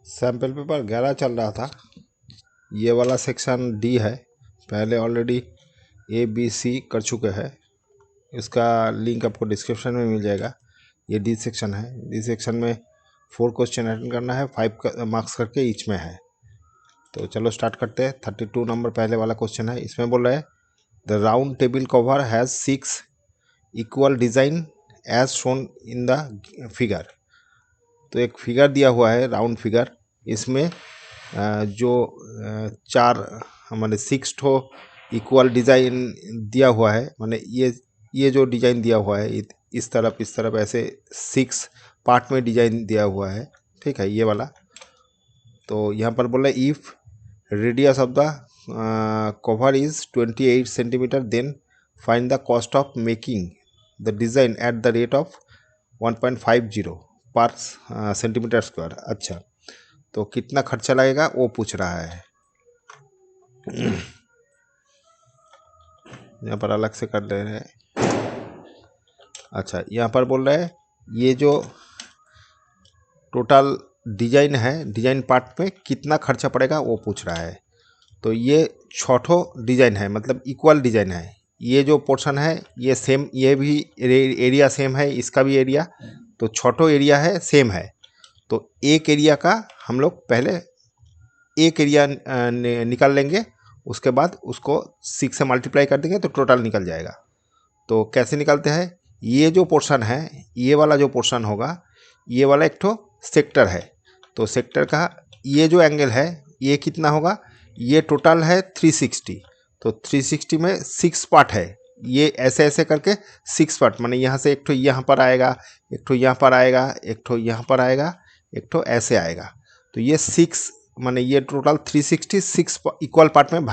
Sample paper 11 चल रहा था। ये वाला सेक्शन डी है, पहले ऑलरेडी ए बी सी कर चुके हैं। इसका लिंक आपको डिस्क्रिप्शन में मिल जाएगा। ये डी सेक्शन है। डी सेक्शन में 4 क्वेश्चन अटेंड करना है, 5 मार्क्स करके ईच में है। तो चलो स्टार्ट करते हैं। 32 नंबर पहले वाला क्वेश्चन है। इसमें बोल रहा है the round table cover has 6 equal design as shown in the figure. तो एक फिगर दिया हुआ है, राउंड फिगर। इसमें जो 4 हमारे 6 ठो इक्वल डिज़ाइन दिया हुआ है, माने ये जो डिज़ाइन दिया हुआ है इस तरफ ऐसे 6 पार्ट में डिज़ाइन दिया हुआ है, ठीक है, ये वाला। तो यहाँ पर बोला if radius of the cover is 28 centimetre then find the cost of making the design at the rate of 1.50 per centimetre square. अच्छा, तो कितना खर्चा लगेगा वो पूछ रहा है। यहाँ पर अलग से कर ले रहे हैं। अच्छा, यहाँ पर बोल रहे हैं ये जो टोटल डिजाइन है, डिजाइन पार्ट में कितना खर्चा पड़ेगा वो पूछ रहा है। तो ये 6 ठो डिजाइन है, मतलब इक्वल डिजाइन है। ये जो पोर्शन है ये सेम, ये भी एरिया सेम है, इसका भी एरिया, तो 6 ठो एरिया है, सेम है। तो एक एरिया का हम लोग पहले एक एरिया निकाल लेंगे, उसके बाद उसको 6 से मल्टीप्लाई कर देंगे तो टोटल निकल जाएगा। तो कैसे निकालते हैं, ये जो पोर्शन है, ये वाला जो पोर्शन होगा, ये वाला एक ठो सेक्टर है। तो सेक्टर का ये जो एंगल है ये कितना होगा, ये टोटल है 360। तो 360 में 6 पार्ट है, ये ऐसे ऐसे करके 6 पार्ट, माने यहाँ से एक ठो यहाँ पर आएगा, एक ठो यहाँ पर आएगा, एक ठो यहाँ पर आएगा, एक ठो ऐसे आएगा। तो ये 6 माने ये टोटल 366 इक्वल पार्ट में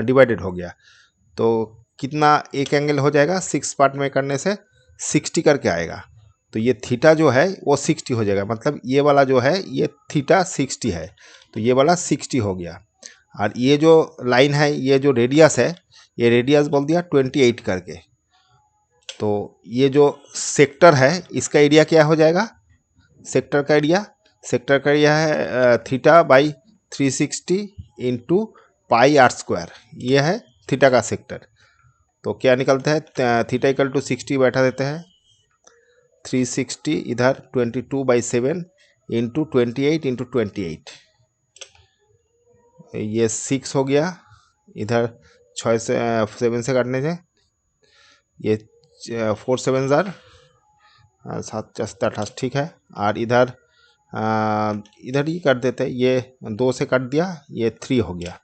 डिवाइडेड हो गया। तो कितना एक एंगल हो जाएगा, 6 पार्ट में करने से 60 करके आएगा। तो ये थीटा जो है वो 60 हो जाएगा, मतलब ये वाला जो है ये थीटा 60 है, तो ये वाला 60 हो गया। और ये जो लाइन है, ये जो रेडियस है, ये रेडियस बोल दिया 28 करके। तो ये जो सेक्टर है इसका एरिया क्या हो जाएगा, सेक्टर का एरिया है theta by 360 into pi r square, ये है थीटा का सेक्टर। तो क्या निकलता है, थीटा इक्वल टू 60 बैठा देते हैं, 360 इधर 22/7 इंटू 28 इंटू 28, ये 6 हो गया। इधर 6 से 7 से काटने से ये 4 7 जार 7 चस्ता 28, ठीक है। और इधर इधर ही कर देते, ये 2 से काट दिया, ये 3 हो गया।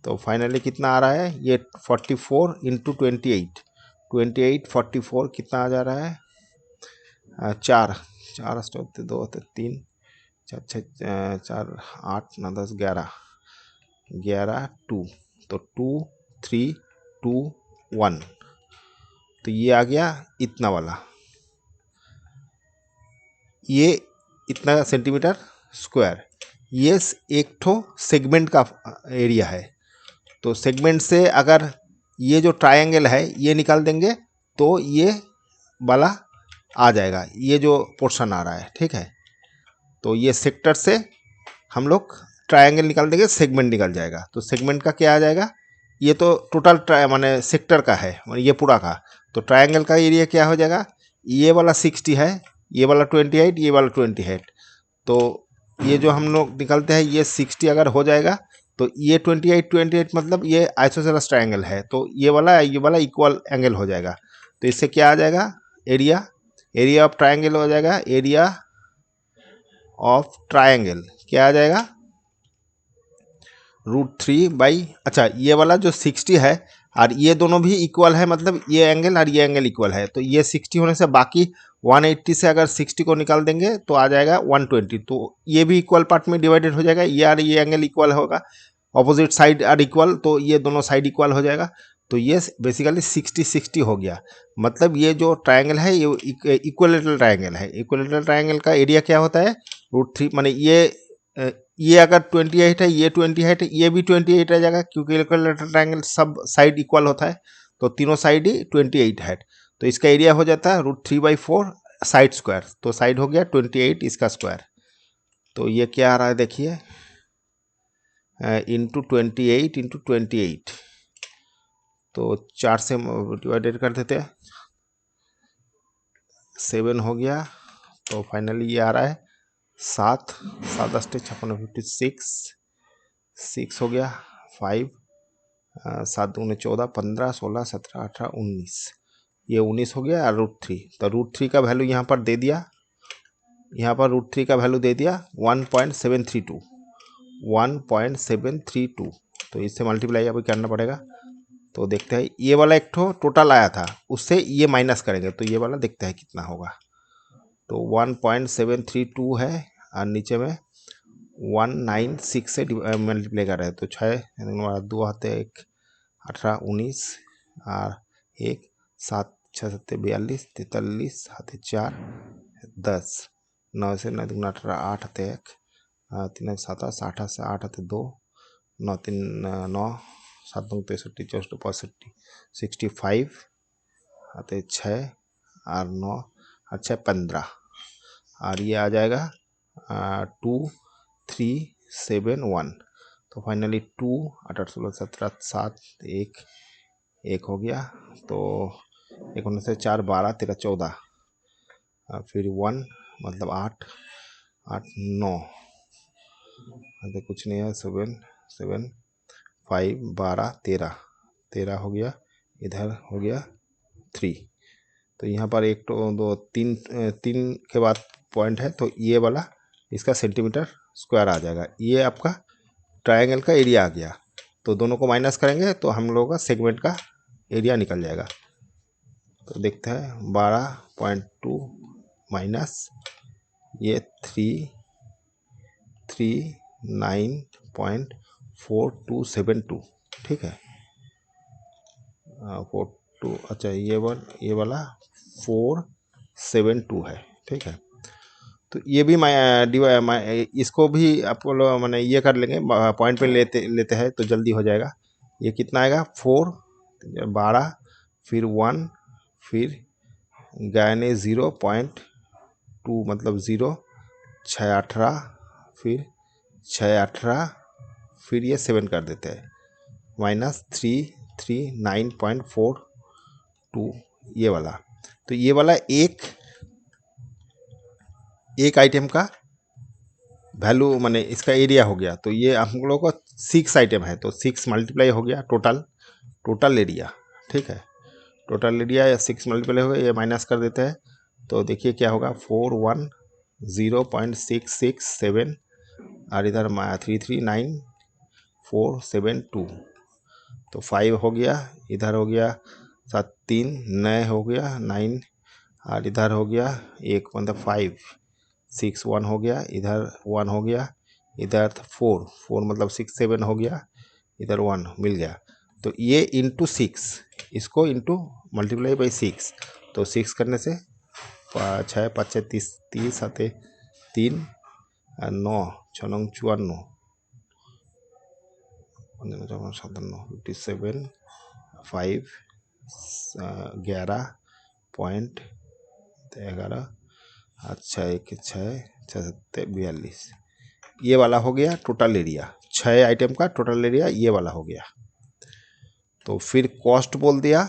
तो फाइनली कितना आ रहा है, ये 44 इंटू 28, 44 कितना आ जा रहा है, 4 2 3 4 4 8 9 10 11 2, तो 2 3 2 1, तो ये आ गया इतना वाला, ये इतना सेंटीमीटर स्क्वायर। ये एक ठो सेगमेंट का एरिया है। तो सेगमेंट से अगर ये जो ट्रायंगल है ये निकाल देंगे तो ये वाला आ जाएगा, ये जो पोर्शन आ रहा है, ठीक है। तो ये सेक्टर से हम लोग ट्रायंगल निकाल देंगे, सेगमेंट निकल जाएगा। तो सेगमेंट का क्या आ जाएगा, ये तो टोटल माने सेक्टर का है, माने ये पूरा का। तो ट्रायंगल का एरिया क्या हो जाएगा, ये वाला 60 है, ये वाला 28, ये वाला 28। तो ये जो हम लोग निकलते हैं ये 60 अगर हो जाएगा तो ये 28 मतलब ये आइसोसेलेस ट्रायंगल है, तो ये वाला इक्वल एंगल हो जाएगा। तो इससे क्या आ जाएगा, एरिया ऑफ ट्रायंगल हो जाएगा, एरिया ऑफ ट्रायंगल क्या आ जाएगा, √3 अच्छा ये वाला जो 60 है और ये दोनों भी इक्वल है, मतलब ये एंगल और ये एंगल इक्वल है। तो ये 60 होने से बाकी 180 से अगर 60 को निकाल देंगे तो आ जाएगा 120। तो ये भी इक्वल पार्ट में डिवाइडेड हो जाएगा, ये और ये एंगल इक्वल होगा, ऑपोजिट साइड आर इक्वल, तो ये दोनों साइड इक्वल हो जाएगा। तो ये बेसिकली 60-60 हो गया। मतलब ये जो ट्रायंगल है ये इक्विलेटरल ट्रायंगल है। इक्विलेटरल ट्रायंगल का एरिया क्या होता है, √3, माने ये अगर 28 है, ये 28 है, ये भी 28 रह जाएगा, क्योंकि इक्विलेटरल ट्रायंगल सब साइड इक्वल होता है, तो तीनों साइड ही 28 है। तो इसका एरिया हो जाता है √3/4 साइड स्क्वायर। तो साइड हो गया 28, इसका स्क्वायर। तो ये क्या आ रहा है देखिए, इंटू 28 इंटू 28, तो 4 से डिवाइडेड कर देते हैं, 7 हो गया। तो फाइनली ये आ रहा है 7, 7 अष्टे 56, 56, 6 हो गया, 5, 7 दूने 14, 15, 16, 17, 18, 19, ये 19 हो गया। और √3, तो √3 का वैल्यू यहाँ पर दे दिया, यहाँ पर √3 का वैल्यू दे दिया 1.732, 1.732। तो इससे मल्टीप्लाई अभी करना पड़ेगा। तो देखते हैं, ये वाला एक ठो टोटल आया था, उससे ये माइनस करेंगे, तो ये वाला देखते हैं कितना होगा। तो 1.732 है, और नीचे में 196 से मल्टीप्लाई कर रहे हैं, तो 6 2 हाथे 1, 18, 19, और 1, 7, 6 7 42, 43 हाथे 4, 10, 9 से 9 2 18, 8 हाथे 1, 3 7 8 से 8 हाथे 2, 9 3 9, 7 2 63, 64 65, 65 हाथे 6, और 9 और 6 15, और ये आ जाएगा 2371। तो फाइनली 2 8 16 17 7 1 1 हो गया। तो 1 होने से 4 12 13 14, फिर 1 मतलब 8 8 9, तो कुछ नहीं है, 7 7 5 12 13 13 हो गया, इधर हो गया 3। तो यहाँ पर 1 2 2 3 3 के बाद पॉइंट है, तो ये वाला इसका सेंटीमीटर स्क्वायर आ जाएगा। ये आपका ट्रायंगल का एरिया आ गया। तो दोनों को माइनस करेंगे तो हम लोगों का सेगमेंट का एरिया निकल जाएगा। तो देखते हैं 12.2 माइनस ये 339.4272, ठीक है। 42, अच्छा ये वाला 472 है, ठीक है। तो ये भी इसको भी आप लोग मैंने ये कर लेंगे, पॉइंट पे लेते हैं तो जल्दी हो जाएगा। ये कितना आएगा 4 12, फिर 1, फिर गायने 0.2 मतलब 0, 6 18, फिर 6 18, फिर ये 7 कर देते हैं, -339.42, ये वाला। तो ये वाला एक आइटम का वैल्यू माने इसका एरिया हो गया। तो ये हम लोगों को 6 आइटम है, तो 6 मल्टीप्लाई हो गया टोटल एरिया, ठीक है। टोटल एरिया या 6 मल्टीप्लाई हो गया, ये माइनस कर देते हैं। तो देखिए क्या होगा, 410.667, और इधर 339.472, तो 5 हो गया, इधर हो गया 7 3 9 हो गया 9, और इधर हो गया 1 मतलब 5 6 1 हो गया, इधर 1 हो गया, इधर 4 4 मतलब 6 7 हो गया, इधर 1 मिल गया। तो ये इंटू 6, इसको इंटू मल्टीप्लाई बाई 6, तो 6 करने से 6 5 30 30 7 3 9 6 9 54, 57 5 11.11, अच्छा 1 6 6 7 42, ये वाला हो गया टोटल एरिया। 6 आइटम का टोटल एरिया ये वाला हो गया। तो फिर कॉस्ट बोल दिया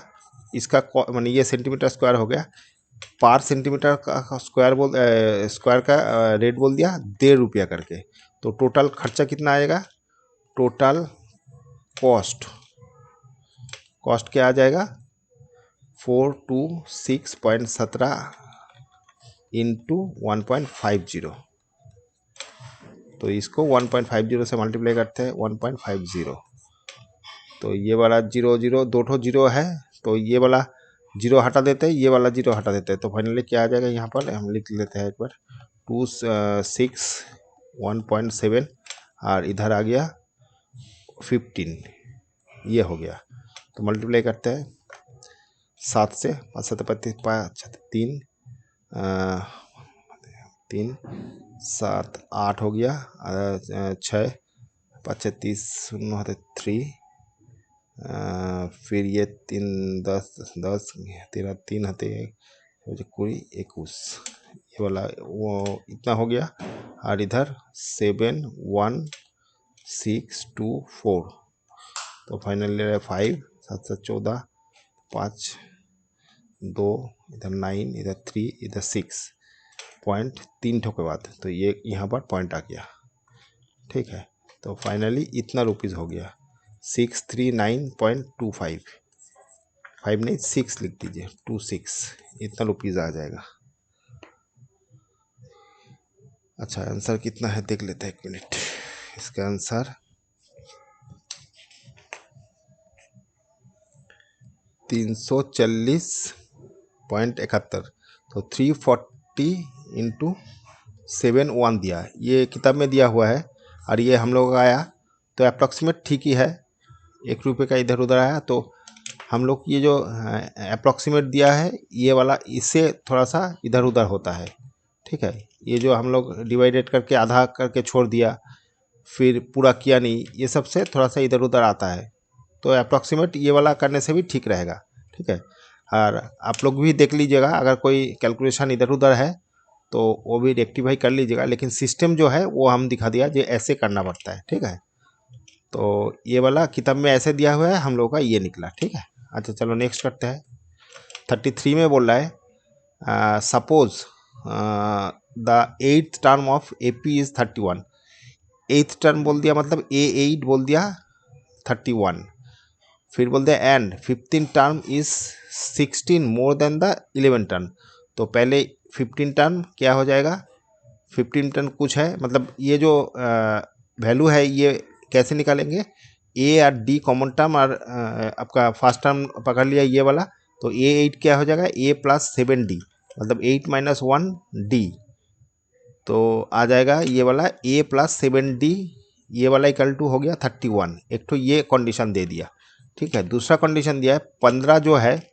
इसका, माने ये सेंटीमीटर स्क्वायर हो गया, पर सेंटीमीटर का स्क्वायर का रेट बोल दिया 1.5 रुपया करके। तो टोटल खर्चा कितना आएगा, टोटल कॉस्ट क्या आ जाएगा, 426.17 इंटू 1.50। तो इसको 1.50 से मल्टीप्लाई करते हैं, 1.50। तो ये वाला 0 0 दो ठो जीरो है, तो ये वाला जीरो हटा देते हैं, ये वाला जीरो हटा देते हैं। तो फाइनली क्या आ जाएगा, यहाँ पर हम लिख लेते हैं एक बार, 261.7, और इधर आ गया 15, ये हो गया। तो मल्टीप्लाई करते हैं 7 से, 5 7 35 5 3 3 7 8 हो गया, 6 5 30 0 3, फिर ये 3 10 10 13 3 हते 20 21, ये वाला वो इतना हो गया, और इधर 71624, तो फाइनल ले रहा है 5, 7 7 14, 5 2, इधर 9, इधर 3, इधर 6 पॉइंट, 3 ठो के बाद तो ये यहाँ पर पॉइंट आ गया। ठीक है, तो फाइनली इतना रुपीज़ हो गया 639.25, 5 नहीं 6 लिख दीजिए, 26, इतना रुपीज़ आ जाएगा। अच्छा, आंसर कितना है देख लेते हैं, 1 मिनट। इसका आंसर 340.71, तो 340 इंटू 71 दिया, ये किताब में दिया हुआ है, और ये हम लोग का आया तो अप्रॉक्सीमेट ठीक ही है, 1 रुपये का इधर उधर आया, तो हम लोग ये जो अप्रॉक्सीमेट दिया है ये वाला, इससे थोड़ा सा इधर उधर होता है। ठीक है, ये जो हम लोग डिवाइडेड करके आधा करके छोड़ दिया, फिर पूरा किया नहीं, ये सबसे थोड़ा सा इधर उधर आता है, तो अप्रॉक्सीमेट ये वाला करने से भी ठीक रहेगा। ठीक है, और आप लोग भी देख लीजिएगा, अगर कोई कैलकुलेशन इधर उधर है तो वो भी रेक्टिफाई कर लीजिएगा, लेकिन सिस्टम जो है वो हम दिखा दिया, जो ऐसे करना पड़ता है। ठीक है, तो ये वाला किताब में ऐसे दिया हुआ है, हम लोग का ये निकला। ठीक है, अच्छा चलो नेक्स्ट करते हैं। 33 में बोल रहा है, suppose the 8th term of AP is 31, 8th term बोल दिया, मतलब A8 बोल दिया 31, फिर बोल दिया and 15 term is 16 more than the 11 term, तो पहले 15 टर्म क्या हो जाएगा, 15 टर्म कुछ है, मतलब ये जो वैल्यू है ये कैसे निकालेंगे, ए और डी कॉमन टर्म, और आपका फर्स्ट टर्म पकड़ लिया ये वाला, तो A8 क्या हो जाएगा, A + 7D, मतलब 8 - 1D, तो आ जाएगा ये वाला A + 7D, ये वाला इक्वल टू हो गया 31। एक तो ये कंडीशन दे दिया। ठीक है, दूसरा कंडीशन दिया है 15 जो है,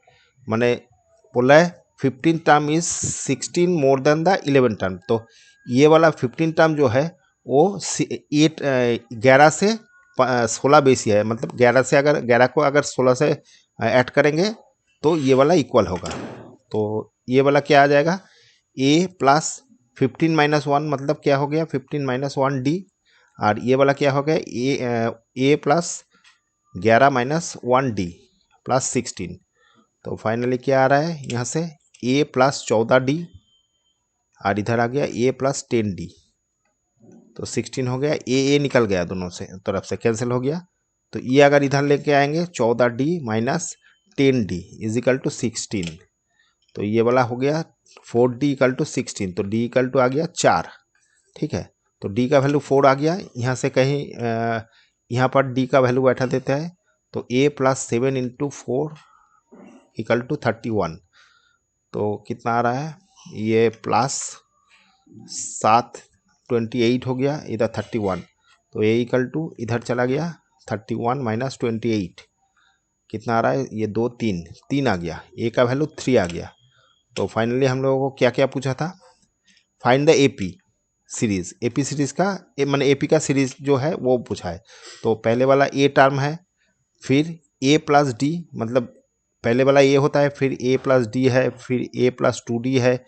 मैंने बोला है 15 term is 16 more than the 11 term, तो ये वाला 15 टर्म जो है वो 11 से 16 बेसी है, मतलब 11 से, अगर 11 को अगर 16 से ऐड करेंगे तो ये वाला इक्वल होगा, तो ये वाला क्या आ जाएगा, A + 15 - 1, मतलब क्या हो गया 15 - 1D, और ये वाला क्या हो गया A + 11 - 1D + 16, तो फाइनली क्या आ रहा है यहाँ से A + 14D, और इधर आ गया A + 10D, तो 16 हो गया, A निकल गया, दोनों से तरफ से कैंसिल हो गया, तो ये अगर इधर लेके आएंगे 14D - 10D = 16, तो ये वाला हो गया 4D = 16, तो D = आ गया 4। ठीक है, तो D का वैल्यू 4 आ गया, यहाँ से कहीं यहाँ पर D का वैल्यू बैठा देते हैं, तो A + 7 × 4 = 31, तो कितना आ रहा है, ये +7 28 हो गया, इधर 31, तो A = इधर चला गया 31 - 28, कितना आ रहा है, ये 2 3 3 आ गया, A का वैल्यू 3 आ गया, तो फाइनली हम लोगों को क्या क्या पूछा था, find the AP series, AP series का मैंने AP का सीरीज जो है वो पूछा है, तो पहले वाला A टर्म है, फिर A + D, मतलब पहले वाला A होता है, फिर A + D है, फिर A + 2D है,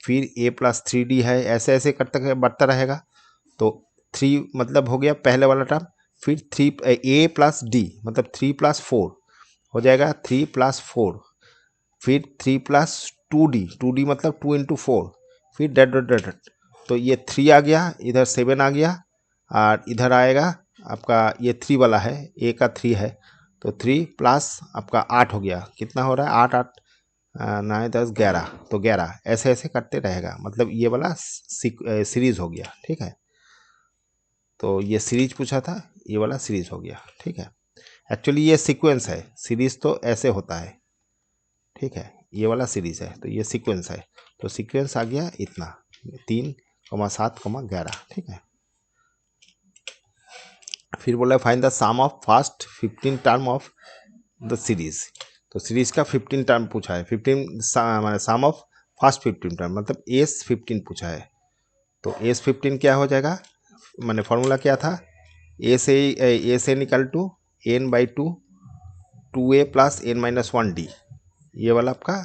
फिर A + 3D है, ऐसे ऐसे करते बढ़ता रहेगा, तो 3 मतलब हो गया पहले वाला टर्म, फिर A + D मतलब 3 + 4 हो जाएगा, 3 + 4, फिर 3 + 2D, 2D मतलब 2 × 4, फिर डट डट डट डट, तो ये 3 आ गया, इधर 7 आ गया, और इधर आएगा आपका ये 3 वाला है, A का 3 है, तो 3 प्लस आपका 8 हो गया, कितना हो रहा है 8 8 9 10 11, तो 11 ऐसे ऐसे करते रहेगा, मतलब ये वाला सीरीज हो गया। ठीक है, तो ये सीरीज पूछा था, ये वाला सीरीज हो गया। ठीक है, एक्चुअली ये सीक्वेंस है, सीरीज तो ऐसे होता है। ठीक है, ये वाला सीरीज है, तो ये सीक्वेंस है, तो सीक्वेंस आ गया इतना 3, 7, 11। ठीक है, फिर बोला find the sum of first 15 term of the series, तो सीरीज का 15 टर्म पूछा है, 15 सम ऑफ फर्स्ट 15 टर्म, मतलब S15 पूछा है, तो S15 क्या हो जाएगा, मैंने फॉर्मूला क्या था, A से निकल to n/2 2A + n - 1D, ये वाला आपका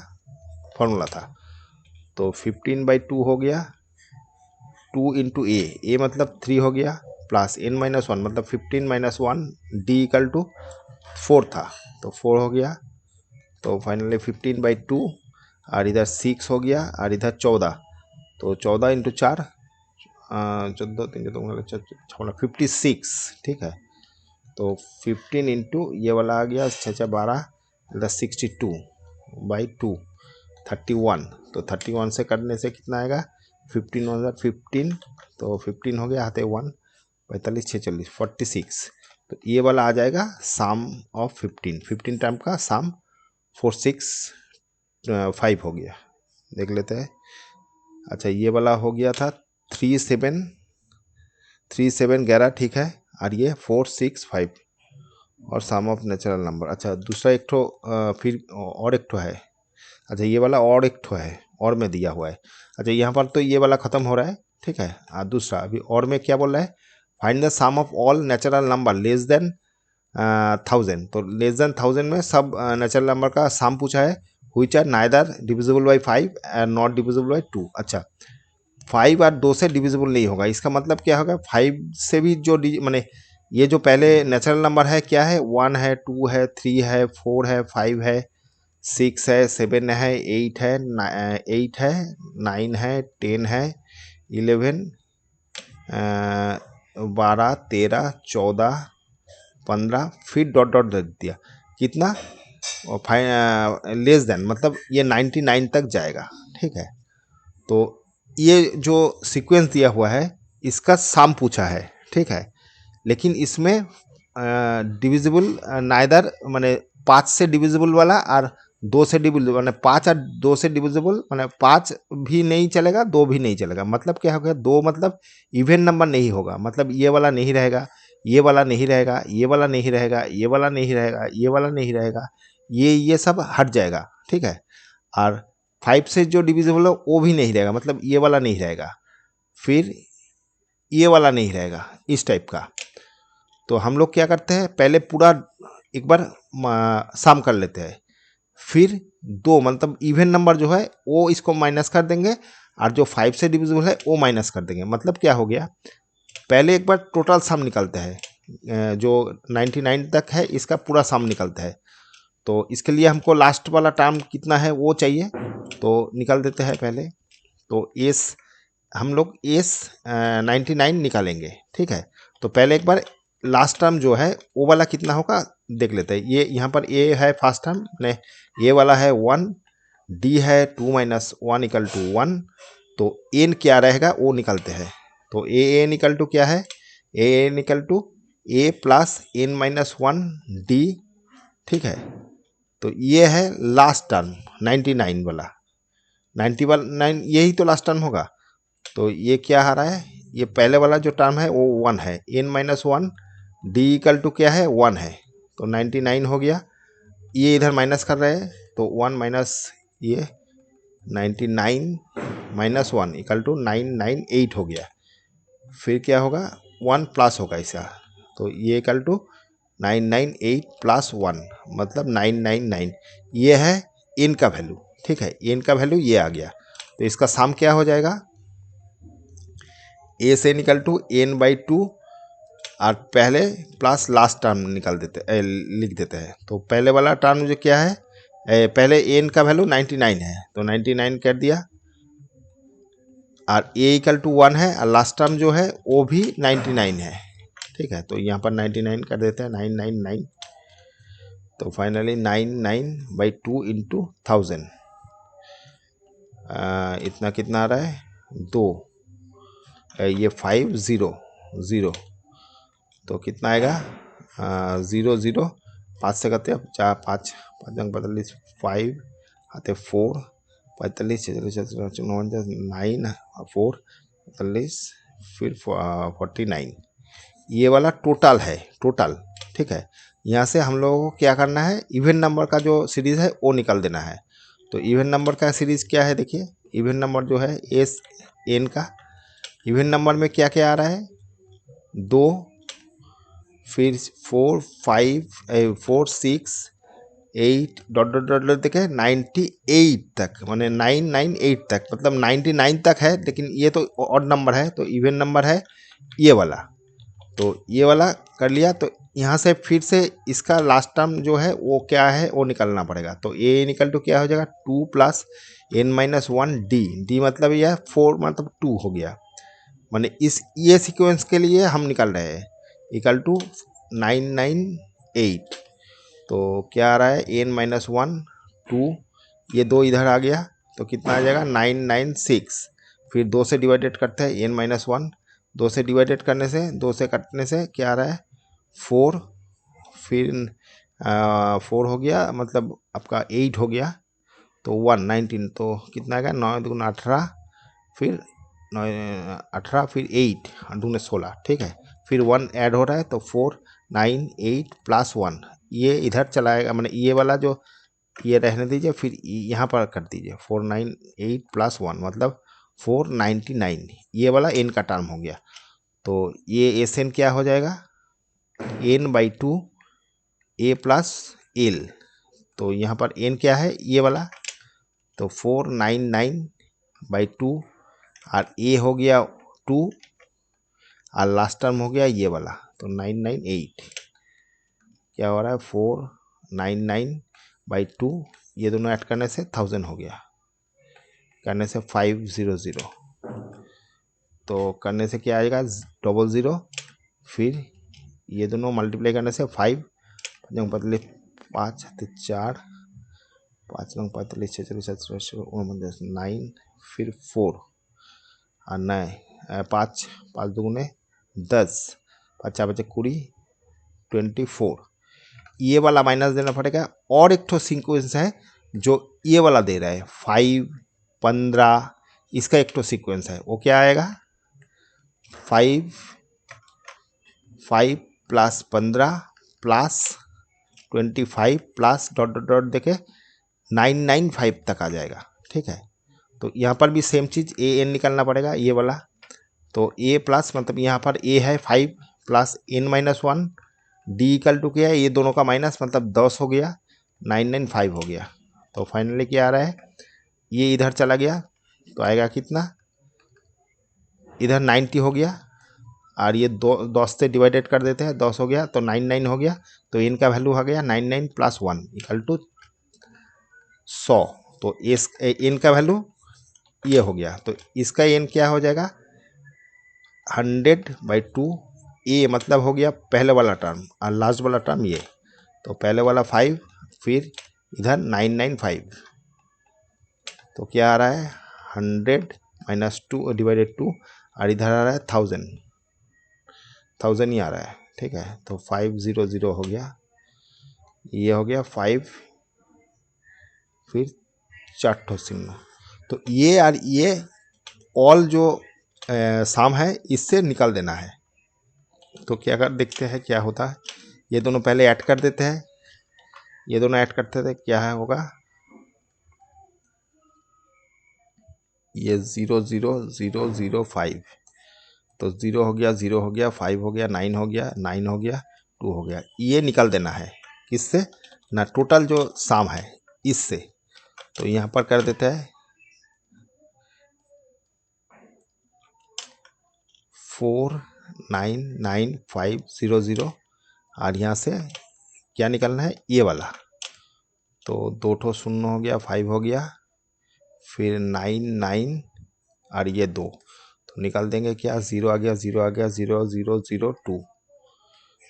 फॉर्मूला था, तो 15/2 हो गया, 2 इंटू ए मतलब 3 हो गया, प्लस n-1 मतलब 15-1 d इक्वल टू 4 था, तो 4 हो गया। तो फाइनली 15/2 और इधर 6 हो गया और इधर 14, तो 14 इंटू 4 14 3 तो 56, ठीक है। तो 15 इंटू ये वाला आ गया 6 12 इधर 62/2 31, तो 31 से करने से कितना आएगा 15 तो 15 हो गया, आते 1 45 6 40 46, तो ये वाला आ जाएगा सम ऑफ 15 टाइम का सम 465 हो गया, देख लेते हैं। अच्छा ये वाला हो गया था 37 ठीक है, और ये 465 और सम ऑफ नेचुरल नंबर। अच्छा दूसरा एक ठो फिर और एक ठो है। अच्छा ये वाला और एक ठो है, और में दिया हुआ है। अच्छा यहाँ पर तो ये वाला ख़त्म हो रहा है, ठीक है। और दूसरा अभी और में क्या बोल रहा है, find the sum of all natural number less than 1000, तो लेस देन 1000 में सब नेचुरल नंबर का सम पूछा है, which are neither divisible by 5 and not divisible by 2। अच्छा 5 और 2 से डिविजिबल नहीं होगा, इसका मतलब क्या होगा 5 से भी जो माने ये जो पहले नेचुरल नंबर है क्या है, 1 है, 2 है, 3 है, 4 है, 5 है, 6 है, 7 है, 8 है, 8 है, 9 है, 10 है, 11 12 13 14 15, फिर डॉट डॉट दे दिया कितना, और लेस देन मतलब ये 99 तक जाएगा, ठीक है। तो ये जो सीक्वेंस दिया हुआ है इसका सम पूछा है, ठीक है। लेकिन इसमें डिविजिबल नाइदर माने 5 से डिविजिबल वाला और 2 से डिविजिबल माने 5 और 2 से डिविजिबल माने 5 भी नहीं चलेगा, 2 भी नहीं चलेगा। मतलब क्या हो गया, 2 मतलब इवन नंबर नहीं होगा, मतलब ये वाला नहीं रहेगा, ये वाला नहीं रहेगा, ये वाला नहीं रहेगा, ये वाला नहीं रहेगा, ये वाला नहीं रहेगा, ये सब हट जाएगा, ठीक है। और 5 से जो डिविजिबल है वो भी नहीं रहेगा, मतलब ये वाला नहीं रहेगा, फिर ये वाला नहीं रहेगा, इस टाइप का। तो हम लोग क्या करते हैं, पहले पूरा एक बार सम कर लेते हैं, फिर 2 मतलब इवन नंबर जो है वो इसको माइनस कर देंगे, और जो 5 से डिविजिबल है वो माइनस कर देंगे। मतलब क्या हो गया, पहले एक बार टोटल सम निकलता है, जो 99 तक है इसका पूरा सम निकलता है। तो इसके लिए हमको लास्ट वाला टर्म कितना है वो चाहिए, तो निकाल देते हैं पहले। तो एस हम लोग एस 99 निकालेंगे, ठीक है। तो पहले एक बार लास्ट टर्म जो है वो वाला कितना होगा देख लेते हैं। ये यहाँ पर ए है फर्स्ट टर्म ने, ये वाला है 1, डी है 2 - 1 = 1, तो एन क्या रहेगा वो निकालते हैं। तो ए निकल टू क्या है, ए निकल to a plus n -1 d, ठीक है। तो ये है लास्ट टर्म 99 वाला, 99 यही तो लास्ट टर्म होगा। तो ये क्या आ रहा है, ये पहले वाला जो टर्म है वो 1 है, n - 1 d = क्या है 1 है, तो 99 हो गया। ये इधर माइनस कर रहे हैं, तो 1 माइनस ये 99 - 1 = 998 हो गया। फिर क्या होगा 1 प्लस होगा इसका, तो ये = 998 + 1 मतलब 999, ये है n का वैल्यू, ठीक है। n का वैल्यू ये आ गया, तो इसका सम क्या हो जाएगा, ए से निकल टू n/2 और पहले प्लस लास्ट टर्म निकाल देते लिख देते हैं। तो पहले वाला टर्म जो क्या है, पहले n का वैल्यू 99 है, तो 99 कर दिया, और a = 1 है, और लास्ट टर्म जो है वो भी 99 है, ठीक है। तो यहाँ पर 99 कर देते हैं, 999, तो फाइनली 99/2 × 1000, इतना कितना आ रहा है 2, ये 5 0 0, तो कितना आएगा 0 0, 5 से करते हैं 4 5 5 45 5 आते 4 45 46 9 4 45 फिर 49, ये वाला टोटल है, टोटल, ठीक है। यहाँ से हम लोगों को क्या करना है, इवन नंबर का जो सीरीज़ है वो निकाल देना है। तो इवन नंबर का सीरीज़ क्या है, देखिए इवन नंबर जो है एस एन का, इवन नंबर में क्या क्या आ रहा है 2, फिर 4 5 4 6 8 डॉट डॉट डॉट डॉट देखे 98 तक, माने 998 तक, मतलब 99 तक है, लेकिन ये तो ऑड नंबर है, तो इवन नंबर है ये वाला। तो ये वाला कर लिया, तो यहाँ से फिर से इसका लास्ट टर्म जो है वो क्या है वो निकालना पड़ेगा। तो ए निकल टू क्या हो जाएगा 2 प्लस n-1 डी, डी मतलब यह 4 मतलब 2 हो गया, माने इस ये सीक्वेंस के लिए हम निकाल रहे हैं इक्वल टू 998। तो क्या आ रहा है n-1 2, ये 2 इधर आ गया तो कितना आ जाएगा 996। फिर 2 से डिवाइडेड करते हैं n-1, 2 से डिवाइडेड करने से 2 से कटने से क्या आ रहा है 4, फिर 4 हो गया मतलब आपका 8 हो गया, तो 119, तो कितना आएगा 9 दूना 18, फिर 9 18, फिर 8 दूने 16, ठीक है। फिर 1 ऐड हो रहा है तो 4 9 8 प्लस 1, ये इधर चलाएगा, मैंने ये वाला जो ये रहने दीजिए, फिर यहाँ पर कर दीजिए 498 प्लस 1 मतलब 499, ये वाला n का टर्म हो गया। तो ये एस एन क्या हो जाएगा n/2 a प्लस एल, तो यहाँ पर n क्या है ये वाला, तो 499/2 और a हो गया 2 और लास्ट टर्म हो गया ये वाला, तो 998 क्या हो रहा है 499/2, ये दोनों ऐड करने से 1000 हो गया, करने से 500, तो करने से क्या आएगा 00, फिर ये दोनों मल्टीप्लाई करने से 5 बदले 5 4 5 9 45 46 9, फिर 4 और 9 5 5 दूने 10, 5 4 बचे 20 24, ये वाला माइनस देना पड़ेगा। और एक तो सीक्वेंस है जो ये वाला दे रहा है 5 15, इसका एक तो सीक्वेंस है, वो क्या आएगा 5 5 plus 15 plus 25 plus dot dot dot देके 995 तक आ जाएगा, ठीक है। तो यहाँ पर भी सेम चीज़ ए एन निकालना पड़ेगा ये वाला, तो ए प्लस मतलब यहाँ पर ए है 5 plus n-1 D equal to क्या है ये दोनों का माइनस मतलब 10 हो गया, 995 हो गया। तो फाइनली क्या आ रहा है ये इधर चला गया तो आएगा कितना, इधर 90 हो गया और ये 10 से डिवाइडेड कर देते हैं 10 हो गया तो 99 हो गया, तो n का वैल्यू आ गया 99 प्लस 1 इक्वल टू 100। तो इस n का वैल्यू ये हो गया, तो इसका n क्या हो जाएगा 100/2, ए मतलब हो गया पहले वाला टर्म और लास्ट वाला टर्म ये, तो पहले वाला 5 फिर इधर 995, तो क्या आ रहा है 100 - 2 डिवाइडेड 2 और इधर आ रहा है 1000 ही आ रहा है, ठीक है। तो 500 हो गया, ये हो गया 5 फिर 4 सिग्मा, तो ये और ये ऑल जो साम है इससे निकाल देना है। तो क्या कर देखते हैं क्या होता है, ये दोनों पहले ऐड कर देते हैं, ये दोनों ऐड करते थे क्या है होगा ये 00005, तो 0 हो गया 0 हो गया 5 हो गया 9 हो गया 9 हो गया 2 हो गया, ये निकाल देना है किससे ना टोटल जो साम है इससे। तो यहाँ पर कर देते हैं 499,500 और यहाँ से क्या निकालना है ये वाला, तो 2 शून्य हो गया 5 हो गया फिर 99 और ये 2, तो निकाल देंगे क्या 0 आ गया 0 आ गया 0002,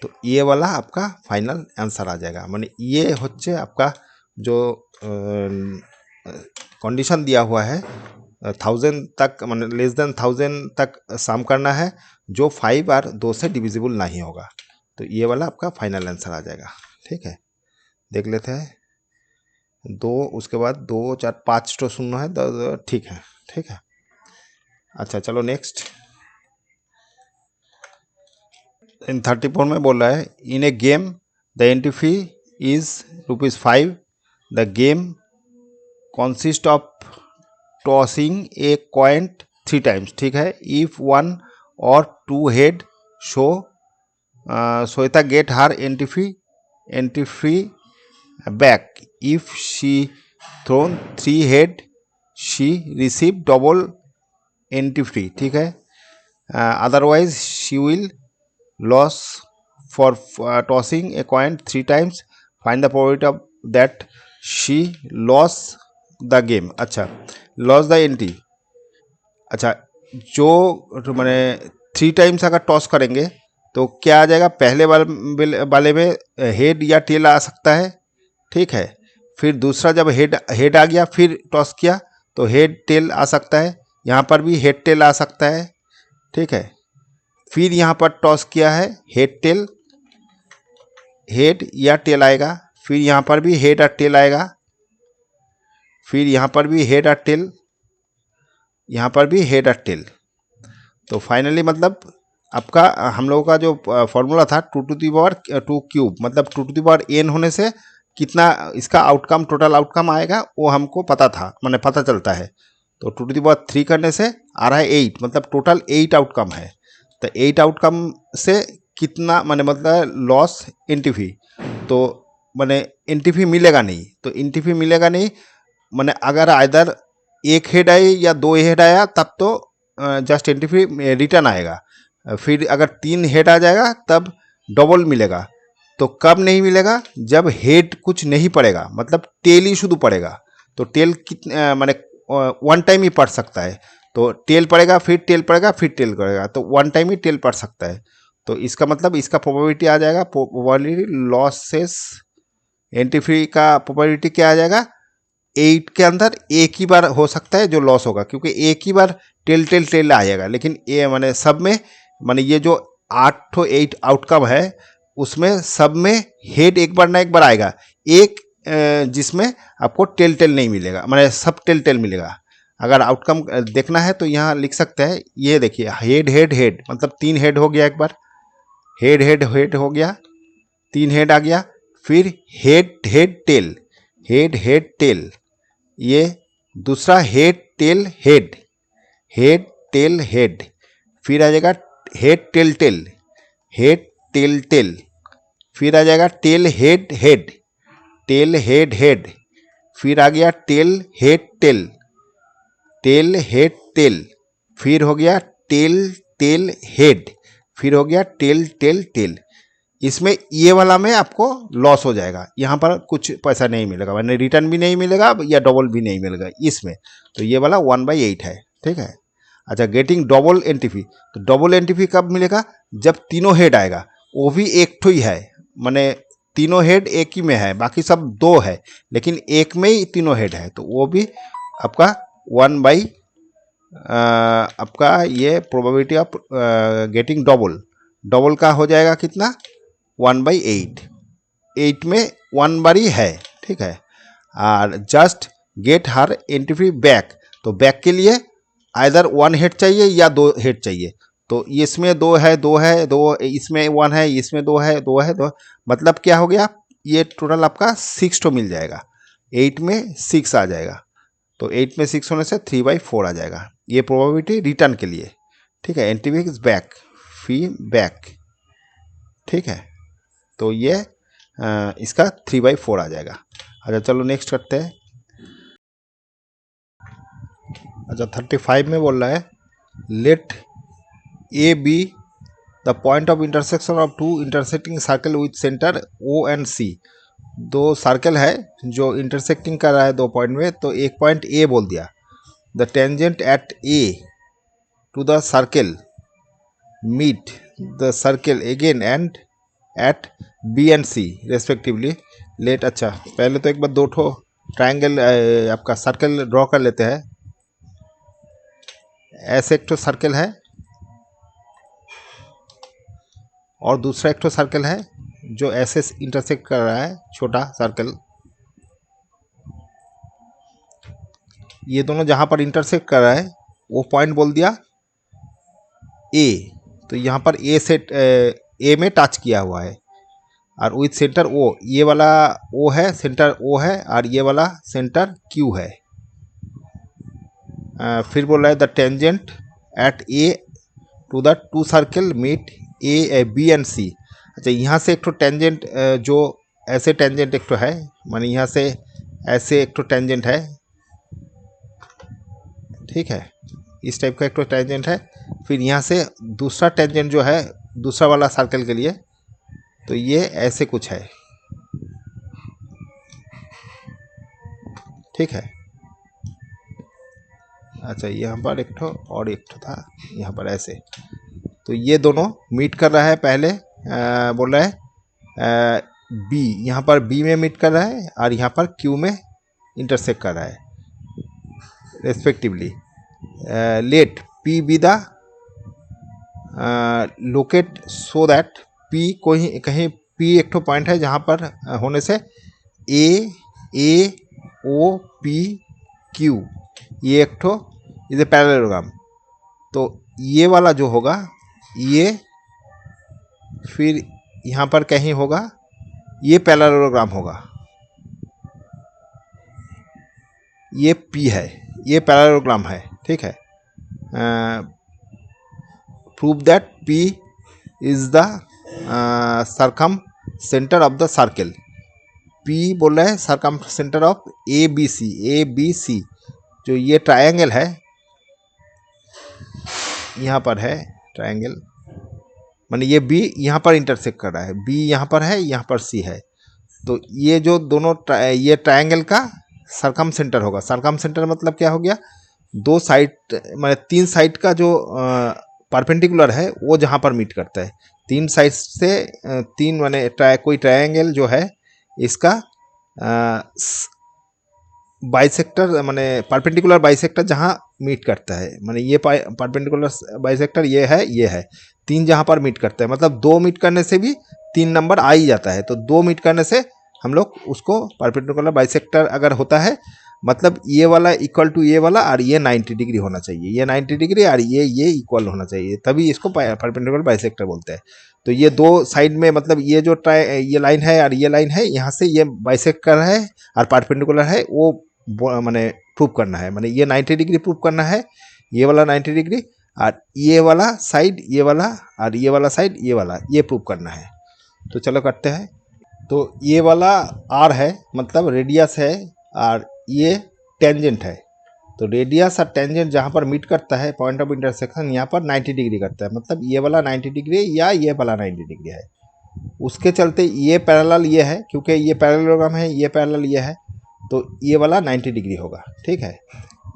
तो ये वाला आपका फाइनल आंसर आ जाएगा। माने ये होच्छे आपका जो कंडीशन दिया हुआ है 1000 तक, माने लेस देन 1000 तक सम करना है जो 5 और 2 से डिविजिबल नहीं होगा, तो ये वाला आपका फाइनल आंसर आ जाएगा, ठीक है। देख लेते हैं 2 उसके बाद 2 4 5 तो शून्य है, ठीक है ठीक है। अच्छा चलो नेक्स्ट, इन 34 में बोल रहा है in a game the entry fee is ₹5, the game consist of tossing a coin 3 times, ठीक है। इफ 1 और 2 head show Shweta get her entry fee back if she thrown 3 head she receive double entry free, ठीक है। Otherwise she will lose for tossing a coin 3 times, find the probability of that she lose the game. अच्छा, lose the entry. अच्छा, जो मैंने 3 times अगर toss करेंगे तो क्या आ जाएगा, पहले वाले में हेड या टेल आ सकता है, ठीक है। फिर दूसरा जब हेड आ गया फिर टॉस किया तो हेड टेल आ सकता है, यहाँ पर भी हेड टेल आ सकता है, ठीक है। फिर यहाँ पर टॉस किया है हेड टेल, हेड या टेल आएगा, फिर यहाँ पर भी हेड और टेल आएगा, फिर यहाँ पर भी हेड और टेल, यहाँ पर भी हेड और टेल। तो फाइनली मतलब आपका हम लोगों का जो फॉर्मूला था 2 टू दी पावर 2 क्यूब, मतलब 2 टू दी पावर n होने से कितना इसका आउटकम, टोटल आउटकम आएगा वो हमको पता था, मैंने पता चलता है। तो 2 टू दी पावर 3 करने से आ रहा है 8, मतलब टोटल 8 आउटकम है। तो 8 आउटकम से कितना मैंने मतलब लॉस एंट्री, तो मैंने एंट्री मिलेगा नहीं, तो एंट्री मिलेगा नहीं मैंने अगर आइदर एक हेड आई या 2 हेड आया तब तो जस्ट एंट्री रिटर्न आएगा। फिर अगर 3 हेड आ जाएगा तब डबल मिलेगा। तो कब नहीं मिलेगा, जब हेड कुछ नहीं पड़ेगा, मतलब टेल ही शुद्ध पड़ेगा। तो टेल कितने मैंने 1 टाइम ही पढ़ सकता है, तो टेल पड़ेगा फिर टेल पड़ेगा फिर टेल पड़ेगा, तो 1 टाइम ही टेल पढ़ सकता है। तो इसका मतलब इसका प्रोबेबिलिटी आ जाएगा, प्रोबेबिलिटी लॉसेस एंट्री का प्रोबेबिलिटी क्या आ जाएगा, 8 के अंदर एक ही बार हो सकता है जो लॉस होगा, क्योंकि एक ही बार टेल टेल टेल आएगा। लेकिन ये मैंने सब में मैंने ये जो 8 आउटकम है उसमें सब में हेड एक बार ना एक बार आएगा, एक जिसमें आपको टेल टेल नहीं मिलेगा, मैंने सब टेल टेल मिलेगा। अगर आउटकम देखना है तो यहाँ लिख सकते हैं, ये देखिए हेड हेड हेड, मतलब 3 हेड हो गया, एक बार हेड हेड हेड हो गया, 3 हेड आ गया, फिर head head tail, head head tail, ये दूसरा head tail head, head tail head, फिर आ जाएगा head tail tail, head tail tail, फिर आ जाएगा tail head head, tail head head, फिर आ गया tail head tail, tail head tail, फिर हो गया टेल टेल हेड, फिर हो गया टेल टेल टेल। इसमें ये वाला में आपको लॉस हो जाएगा, यहाँ पर कुछ पैसा नहीं मिलेगा, मैंने रिटर्न भी नहीं मिलेगा या डबल भी नहीं मिलेगा इसमें। तो ये वाला 1/8 है, ठीक है। अच्छा, गेटिंग डबल एंट्री, तो डबल एंट्री कब मिलेगा, जब तीनों हेड आएगा, वो भी एक ठो ही है, माने तीनों हेड एक ही में है, बाकी सब 2 है, लेकिन एक में ही तीनों हेड है, तो वो भी आपका 1 आपका ये probability of getting double, double का हो जाएगा कितना 1/8, 8 में 1 बार ही है, ठीक है। और just get her entry back, तो बैक के लिए आइदर 1 हेड चाहिए या 2 हेड चाहिए, तो इसमें 2 है 2 है 2, इसमें 1 है, इसमें 2 है 2 है 2, मतलब क्या हो गया, ये टोटल आपका 6 तो मिल जाएगा, 8 में 6 आ जाएगा, तो 8 में 6 होने से 3/4 आ जाएगा, ये प्रोबेबिलिटी रिटर्न के लिए, ठीक है। Entry is back, fee back, ठीक है। तो ये इसका 3/4 आ जाएगा। अच्छा चलो नेक्स्ट करते हैं। अच्छा 35 में बोल रहा है, let A be the point of intersection of 2 intersecting circle with centre O and C. 2 circle है जो इंटरसेक्टिंग कर रहा है 2 पॉइंट में, तो एक पॉइंट ए बोल दिया। The tangent at A to the circle meet the circle again and at B and C respectively. Let, अच्छा पहले तो एक बार 2 ठो ट्राइंगल आपका सर्कल ड्रॉ कर लेते हैं। ऐसे एक ठो सर्कल है और दूसरा एक ठो सर्कल है जो ऐसे इंटरसेक्ट कर रहा है, छोटा सर्कल। ये दोनों जहाँ पर इंटरसेक्ट कर रहा है वो पॉइंट बोल दिया ए, तो यहाँ पर ए से ए में टच किया हुआ है, और विथ सेंटर ओ, ये वाला ओ है, सेंटर ओ है, और ये वाला सेंटर क्यू है। फिर बोल रहा है the tangent at A to the 2 circle meet A B and C. अच्छा यहाँ से एक तो टेंजेंट जो ऐसे टेंजेंट एक तो है, माने यहाँ से ऐसे एक तो टेंजेंट है, ठीक है, इस टाइप का एक तो टेंजेंट है। फिर यहाँ से दूसरा टेंजेंट जो है दूसरा वाला सर्कल के लिए, तो ये ऐसे कुछ है, ठीक है। अच्छा, यहाँ पर एक ठो और एक ठो था, यहाँ पर ऐसे, तो ये दोनों मीट कर रहा है। पहले बोल रहा है बी, यहाँ पर बी में मीट कर रहा है और यहाँ पर क्यू में इंटरसेक्ट कर रहा है respectively. Let P be the locate so that P कोई कहीं पी एक ठो पॉइंट है जहाँ पर होने से ए ओ पी क्यू ये एक ठो इज ए पैरेललोग्राम। तो ये वाला जो होगा ये फिर यहाँ पर कहीं होगा, ये पैरेललोग्राम होगा, ये P है, ये पैरेललोग्राम है, ठीक है। Prove that P is the circumcentre of the circle. P बोल रहा है circumcentre of A B C, जो ये ट्रायंगल है, यहाँ पर है ट्रायंगल, माने ये B यहाँ पर इंटरसेक्ट कर रहा है, B यहाँ पर है, यहाँ पर C है। तो ये जो दोनों ये ट्रायंगल का सरकम सेंटर होगा। सरकम सेंटर मतलब क्या हो गया, दो साइड माने तीन साइड का जो परपेंडिकुलर है वो जहाँ पर मीट करता है, तीन साइड से तीन माने कोई ट्रायंगल जो है इसका बाइसेक्टर माने परपेंडिकुलर बाइसेक्टर जहाँ मीट करता है, माने ये परपेंडिकुलर बाइसेक्टर ये है, तीन जहाँ पर मीट करता है, मतलब दो मीट करने से भी तीन नंबर आ ही जाता है। तो दो मीट करने से हम लोग उसको परपेंडिकुलर बाइसेक्टर अगर होता है, मतलब ये वाला इक्वल टू ये वाला और ये 90 डिग्री होना चाहिए, ये 90 डिग्री और ये इक्वल होना चाहिए, तभी इसको परपेंडिकुलर बाइसेक्टर बोलते हैं। तो ये दो साइड में मतलब ये जो ये लाइन है और ये लाइन है, यहाँ से ये बाइसेक्ट कर रहा है और परपेंडिकुलर है, वो माने प्रूव करना है, माने ये 90 डिग्री प्रूव करना है, ये वाला 90 डिग्री और ये वाला साइड ये वाला और ये वाला साइड ये वाला, ये प्रूव करना है। तो चलो करते हैं। तो ये वाला आर है, मतलब रेडियस है, और ये टेंजेंट है। तो रेडियस और टेंजेंट जहाँ पर मीट करता है पॉइंट ऑफ इंटरसेक्शन यहाँ पर 90 डिग्री करता है, मतलब ये वाला 90 डिग्री या ये वाला 90 डिग्री है। उसके चलते ये पैरेलल ये है, क्योंकि ये पैरेललोग्राम है, ये पैरेलल ये है, तो ये वाला 90 डिग्री होगा, ठीक है।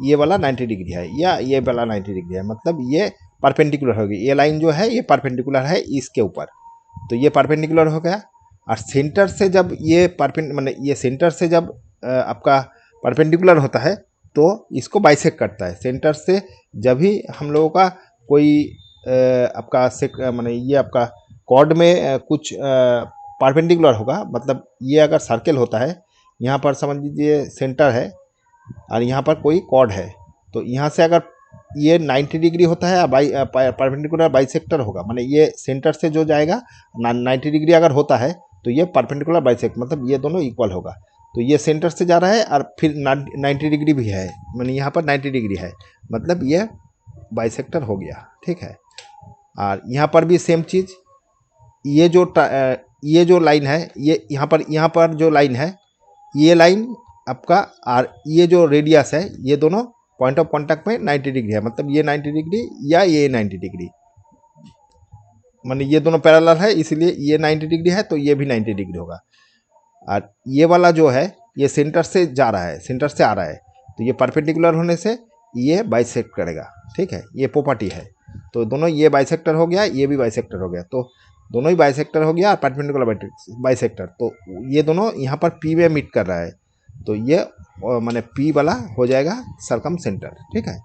ये वाला 90 डिग्री है या ये वाला 90 डिग्री है, मतलब ये परपेंडिकुलर होगी, ये लाइन जो है ये परपेंडिकुलर है इसके ऊपर, तो ये परपेंडिकुलर हो गया। और सेंटर से जब ये माने ये सेंटर से जब आपका परपेंडिकुलर होता है तो इसको बाइसेक्ट करता है। सेंटर से जब भी हम लोगों का कोई आपका माने ये आपका कॉर्ड में कुछ परपेंडिकुलर होगा, मतलब ये अगर सर्कल होता है, यहाँ पर समझ लीजिए सेंटर है और यहाँ पर कोई कॉर्ड है, तो यहाँ से अगर ये 90 डिग्री होता है, परपेंडिकुलर बाइसेक्टर होगा, माने ये सेंटर से जो जाएगा 90 डिग्री अगर होता है तो ये परपेंडिकुलर बाइसेक्ट, मतलब ये दोनों इक्वल होगा। तो ये सेंटर से जा रहा है और फिर 90 डिग्री भी है, माने यहाँ पर 90 डिग्री है, मतलब ये बाइसेक्टर हो गया, ठीक है। और यहाँ पर भी सेम चीज़, ये जो लाइन है, ये यहाँ पर जो लाइन है, ये लाइन आपका और ये जो रेडियस है, ये दोनों पॉइंट ऑफ कॉन्टैक्ट में 90 डिग्री है, मतलब ये 90 डिग्री या ये 90 डिग्री, माने ये दोनों पैरेलल है, इसलिए ये 90 डिग्री है तो ये भी 90 डिग्री होगा। और ये वाला जो है ये सेंटर से जा रहा है, सेंटर से आ रहा है, तो ये परपेंडिकुलर होने से ये बाइसेक्ट करेगा, ठीक है, ये प्रॉपर्टी है। तो दोनों ये बाइसेक्टर हो गया, ये भी बाइसेक्टर हो गया, तो दोनों ही बाइसेक्टर हो गया, परपेंडिकुलर बाइसेक्टर। तो ये दोनों यहाँ पर पी में मीट कर रहा है, तो ये माने पी वाला हो जाएगा सरकम सेंटर, ठीक है।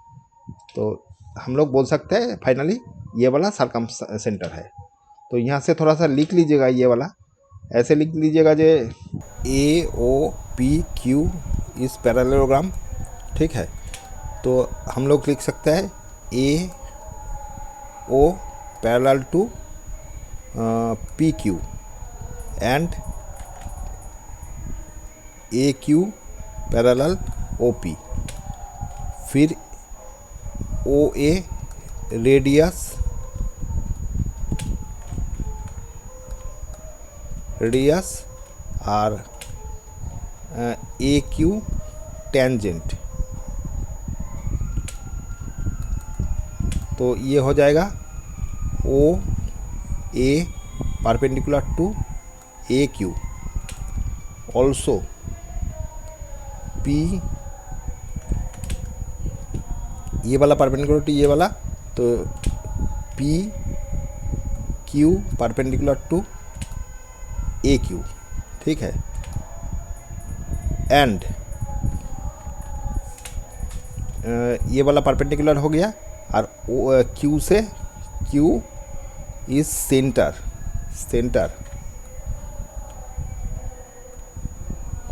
तो हम लोग बोल सकते हैं फाइनली ये वाला सरकम सेंटर है। तो यहाँ से थोड़ा सा लिख लीजिएगा, ये वाला ऐसे लिख लीजिएगा J A O P Q इस पैरेललोग्राम, ठीक है। तो हम लोग लिख सकते हैं A O parallel to P Q and A Q parallel O P, फिर ओ ए रेडियस और ए क्यू टेंजेंट, तो ये हो जाएगा O A perpendicular to A Q, also P, ये वाला परपेंडिकुलर टू ये वाला, तो P Q perpendicular to A Q, ठीक है। एंड ये वाला परपेंडिकुलर हो गया, और क्यू से Q is centre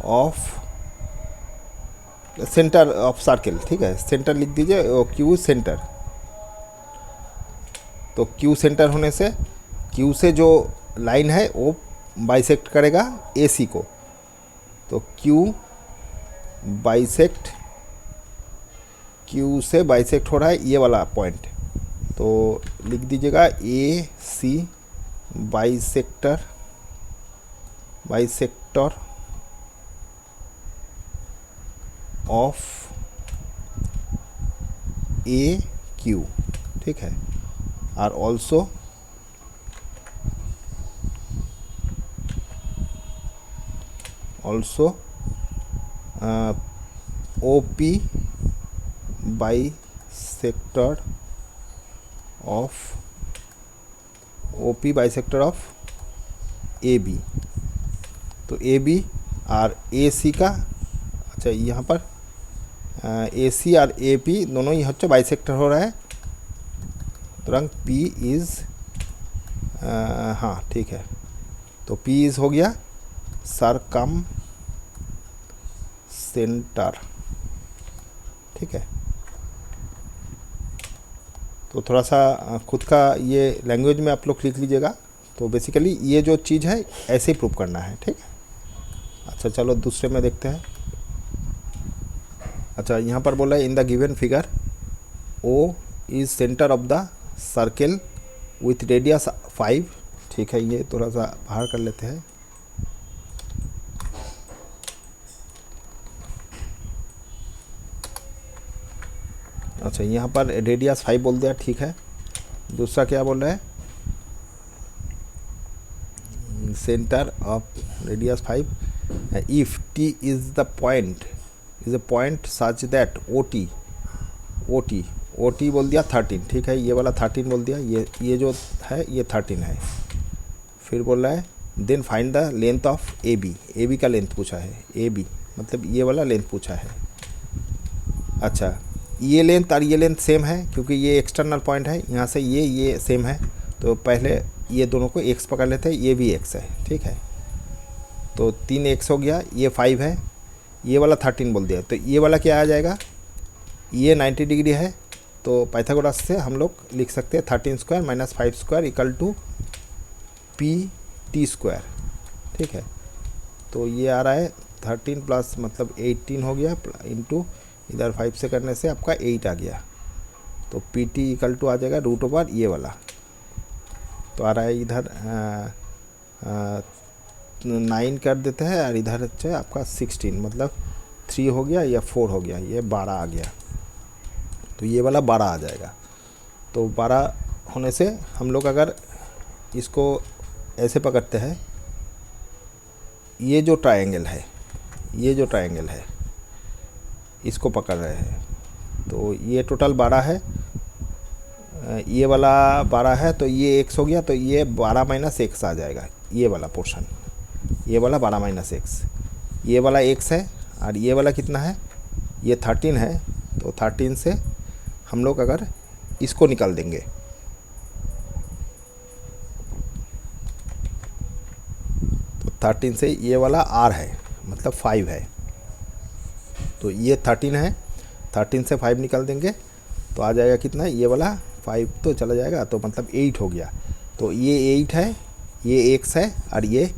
of circle, ठीक है। सेंटर लिख दीजिए, क्यू सेंटर। तो क्यू सेंटर होने से क्यू से जो लाइन है वो बाइसेक्ट करेगा ए सी को, तो क्यू से बाइसेक्ट हो रहा है ये वाला पॉइंट, तो लिख दीजिएगा A C bisector of A Q, ठीक है। और also O P bisector of A B, तो ए बी और ए सी का, अच्छा यहाँ पर ए सी और ए पी दोनों ही হচ্ছে बाइसेक्टर हो रहा है, तो पी इज़, हाँ ठीक है, तो पी इज़ हो गया सरकम सेंटर, ठीक है। तो थोड़ा सा खुद का ये लैंग्वेज में आप लोग लिख लीजिएगा। तो बेसिकली ये जो चीज़ है ऐसे ही प्रूव करना है, ठीक है। अच्छा चलो दूसरे में देखते हैं। अच्छा यहाँ पर बोला है in the given figure O is centre of the circle with radius 5, ठीक है। ये थोड़ा सा बाहर कर लेते हैं। अच्छा यहाँ पर रेडियस 5 बोल दिया, ठीक है। दूसरा क्या बोल रहा है, centre of radius 5 if T is the point such that O T बोल दिया 13, ठीक है। ये वाला 13 बोल दिया, ये जो है ये 13 है। फिर बोल रहा है then find the length of A B का लेंथ पूछा है, ए बी मतलब ये वाला लेंथ पूछा है। अच्छा ये लेंथ और ये लेंथ सेम है क्योंकि ये एक्सटर्नल पॉइंट है, यहाँ से ये सेम है, तो पहले ये दोनों को x पकड़ लेते हैं, ये भी x है, ठीक है। तो 3x हो गया, ये 5 है, ये वाला 13 बोल दिया, तो ये वाला क्या आ जाएगा, ये 90 डिग्री है, तो पाइथागोरस से हम लोग लिख सकते हैं 13 square minus 5 square equal to P T square, ठीक है। तो ये आ रहा है 13 प्लस मतलब 18 हो गया, इंटू इधर 5 से करने से आपका 8 आ गया, तो पी टी इक्वल टू आ जाएगा रूट ओवर ये वाला, तो आ रहा है इधर 9 कर देते हैं और इधर अच्छा आपका 16 मतलब 3 हो गया या 4 हो गया, ये 12 आ गया, तो ये वाला 12 आ जाएगा। तो 12 होने से हम लोग अगर इसको ऐसे पकड़ते हैं, ये जो ट्रायंगल है इसको पकड़ रहे हैं, तो ये टोटल 12 है, ये वाला 12 है, तो ये x हो गया, तो ये 12 माइनस x आ जाएगा, ये वाला पोर्शन, ये वाला 12 माइनस x, ये वाला x है, और ये वाला कितना है, ये 13 है, तो 13 से हम लोग अगर इसको निकाल देंगे, तो 13 से ये वाला r है मतलब 5 है, तो ये 13 है, 13 से 5 निकाल देंगे तो आ जाएगा कितना, ये वाला 5 तो चला जाएगा, तो मतलब 8 हो गया, तो ये 8 है, ये x है, और ये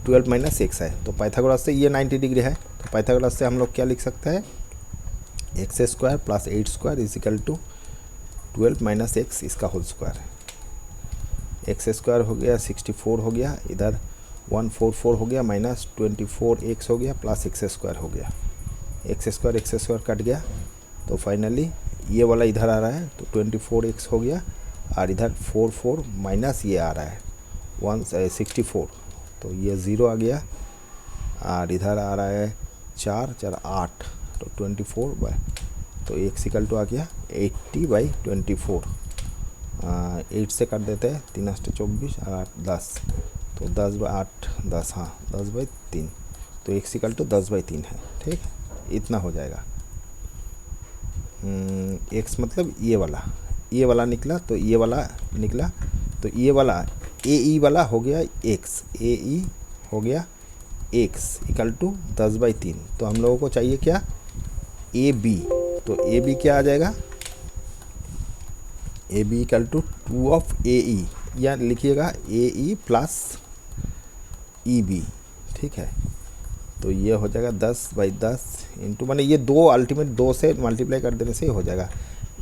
12 माइनस x है, तो पाइथागोरस से ये 90 डिग्री है, तो पाइथागोरस से हम लोग क्या लिख सकते हैं, x square plus 8 square is equal to 12 minus x इसका होल स्क्वायर, एक्स स्क्वायर हो गया 64 हो गया, इधर 144 हो गया माइनस 24x हो गया प्लस एक्स स्क्वायर हो गया, एक्स स्क्वायर कट गया, तो फाइनली ये वाला इधर आ रहा है तो 24x हो गया, और इधर 44 माइनस ये आ रहा है 164, तो ये 0 आ गया, और इधर आ रहा है 4 4 8, तो 24 बाय, तो x इक्वल टू आ गया 80/24। 8 से काट देते हैं, 3 8 24 8 10, तो 10/8 10, हाँ 10/3, तो x इक्वल टू 10/3 है। ठीक, इतना हो जाएगा। x मतलब ये वाला निकला, तो ये वाला निकला, तो ये वाला AE वाला हो गया x, AE हो गया x इक्वल टू 10/3। तो हम लोगों को चाहिए क्या, AB, तो AB क्या आ जाएगा, AB equal to 2 of AE, या लिखिएगा AE प्लस EB। ठीक है, तो ये हो जाएगा 10/10 इंटू, माने ये दो अल्टीमेट 2 से मल्टीप्लाई कर देने से ही हो जाएगा।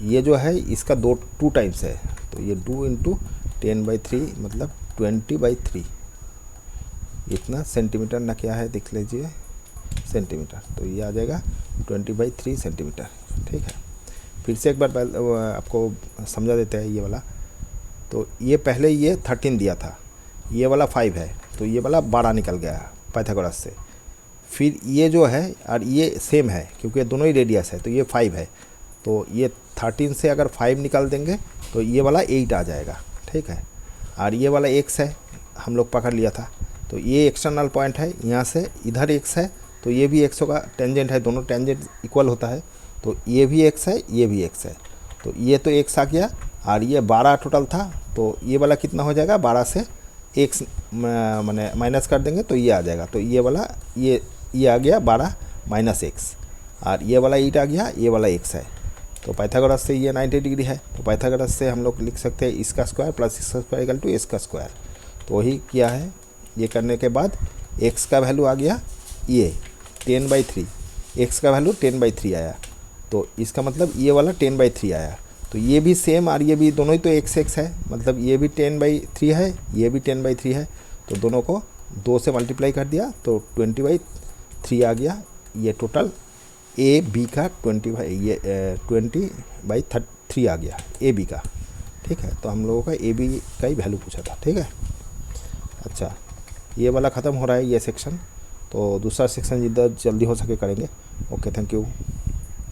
ये जो है इसका 2 टाइम्स है, तो ये 2 इंटू 10/3 मतलब 20/3, इतना सेंटीमीटर ना क्या है देख लीजिए, सेंटीमीटर, तो ये आ जाएगा 20/3 सेंटीमीटर। ठीक है, फिर से एक बार आपको समझा देते हैं ये वाला। तो ये पहले ये 13 दिया था, ये वाला 5 है, तो ये वाला 12 निकल गया पाइथागोरस से। फिर ये जो है और ये सेम है क्योंकि दोनों ही रेडियस है, तो ये 5 है, तो ये 13 से अगर 5 निकाल देंगे तो ये वाला 8 आ जाएगा। ठीक है, और ये वाला x है, हम लोग पकड़ लिया था, तो ये एक्सटर्नल पॉइंट है, यहाँ से इधर x है, तो ये भी x होगा, टेंजेंट है, दोनों टेंजेंट इक्वल होता है, तो ये भी x है, ये भी x है, तो ये तो x आ गया, और ये 12 टोटल था, तो ये वाला कितना हो जाएगा, 12 से x माने माइनस कर देंगे तो ये आ जाएगा, तो ये वाला ये आ गया 12 माइनस x, और ये वाला 8 आ गया, ये वाला x है, तो पाइथागोरस से ये 90 डिग्री है, तो पाइथागोरस से हम लोग लिख सकते हैं इसका स्क्वायर प्लस इसका स्क्वायर इक्वल टू इसका स्क्वायर। तो वही किया है, ये करने के बाद x का वैल्यू आ गया ये 10/3, x का वैल्यू 10/3 आया, तो इसका मतलब ये वाला 10/3 आया, तो ये भी सेम, और ये भी दोनों ही तो x है, मतलब ये भी 10/3 है, ये भी 10/3 है, तो दोनों को 2 से मल्टीप्लाई कर दिया तो 20/3 आ गया। ये टोटल AB का 20/3 आ गया AB का। ठीक है, तो हम लोगों का AB का ही वैल्यू पूछा था। ठीक है, अच्छा ये वाला ख़त्म हो रहा है ये सेक्शन, तो दूसरा सेक्शन जितना जल्दी हो सके करेंगे। Okay, thank you.